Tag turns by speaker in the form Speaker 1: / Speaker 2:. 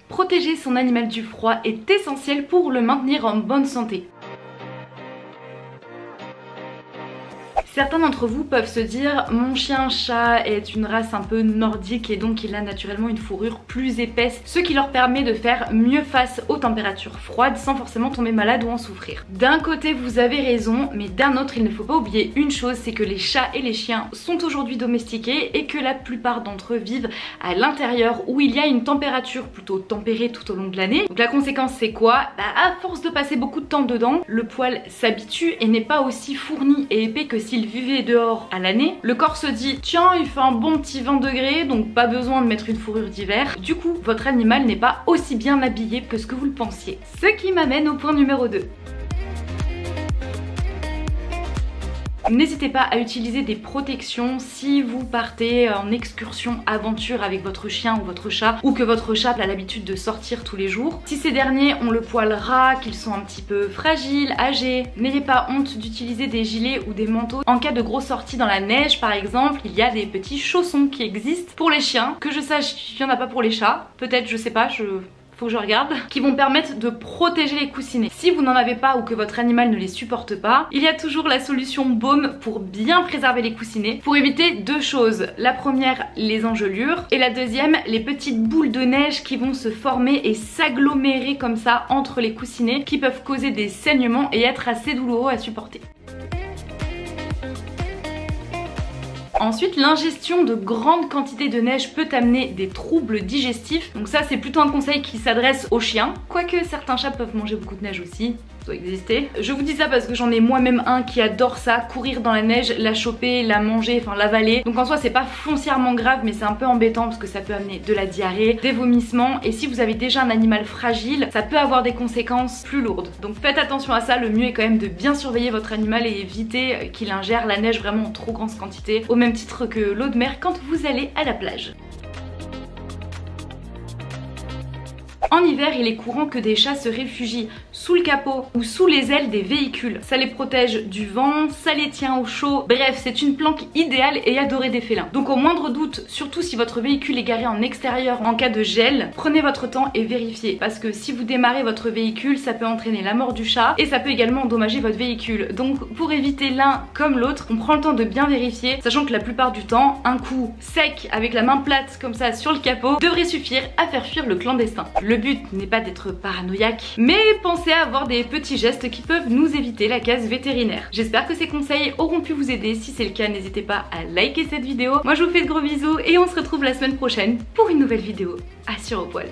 Speaker 1: Protéger son animal du froid est essentiel pour le maintenir en bonne santé. Certains d'entre vous peuvent se dire mon chien-chat est une race un peu nordique et donc il a naturellement une fourrure plus épaisse, ce qui leur permet de faire mieux face aux températures froides sans forcément tomber malade ou en souffrir. D'un côté vous avez raison, mais d'un autre il ne faut pas oublier une chose, c'est que les chats et les chiens sont aujourd'hui domestiqués et que la plupart d'entre eux vivent à l'intérieur où il y a une température plutôt tempérée tout au long de l'année. Donc la conséquence c'est quoi? À force de passer beaucoup de temps dedans, le poil s'habitue et n'est pas aussi fourni et épais que s'il vivait dehors à l'année. Le corps se dit tiens il fait un bon petit 20 degrés donc pas besoin de mettre une fourrure d'hiver. Du coup votre animal n'est pas aussi bien habillé que ce que vous le pensiez. Ce qui m'amène au point numéro 2. N'hésitez pas à utiliser des protections si vous partez en excursion aventure avec votre chien ou votre chat ou que votre chat a l'habitude de sortir tous les jours. Si ces derniers ont le poil ras, qu'ils sont un petit peu fragiles, âgés, n'ayez pas honte d'utiliser des gilets ou des manteaux. En cas de grosse sortie dans la neige par exemple, il y a des petits chaussons qui existent pour les chiens. Que je sache, il n'y en a pas pour les chats. Peut-être, je sais pas, faut que je regarde, qui vont permettre de protéger les coussinets. Si vous n'en avez pas ou que votre animal ne les supporte pas, il y a toujours la solution baume pour bien préserver les coussinets, pour éviter deux choses. La première, les engelures, et la deuxième, les petites boules de neige qui vont se former et s'agglomérer comme ça entre les coussinets, qui peuvent causer des saignements et être assez douloureux à supporter. Ensuite, l'ingestion de grandes quantités de neige peut amener des troubles digestifs. Donc ça, c'est plutôt un conseil qui s'adresse aux chiens. Quoique certains chats peuvent manger beaucoup de neige aussi. Ça doit exister. Je vous dis ça parce que j'en ai moi-même un qui adore ça, courir dans la neige, la choper, la manger, enfin l'avaler. Donc en soi, c'est pas foncièrement grave, mais c'est un peu embêtant parce que ça peut amener de la diarrhée, des vomissements. Et si vous avez déjà un animal fragile, ça peut avoir des conséquences plus lourdes. Donc faites attention à ça. Le mieux est quand même de bien surveiller votre animal et éviter qu'il ingère la neige vraiment en trop grande quantité, au même titre que l'eau de mer quand vous allez à la plage. En hiver, il est courant que des chats se réfugient sous le capot ou sous les ailes des véhicules. Ça les protège du vent, ça les tient au chaud. Bref, c'est une planque idéale et adorée des félins. Donc au moindre doute, surtout si votre véhicule est garé en extérieur en cas de gel, prenez votre temps et vérifiez. Parce que si vous démarrez votre véhicule, ça peut entraîner la mort du chat et ça peut également endommager votre véhicule. Donc pour éviter l'un comme l'autre, on prend le temps de bien vérifier, sachant que la plupart du temps, un coup sec avec la main plate comme ça sur le capot devrait suffire à faire fuir le clandestin. Le but n'est pas d'être paranoïaque, mais pensez à avoir des petits gestes qui peuvent nous éviter la case vétérinaire. J'espère que ces conseils auront pu vous aider. Si c'est le cas, n'hésitez pas à liker cette vidéo. Moi je vous fais de gros bisous et on se retrouve la semaine prochaine pour une nouvelle vidéo à Sur au poil.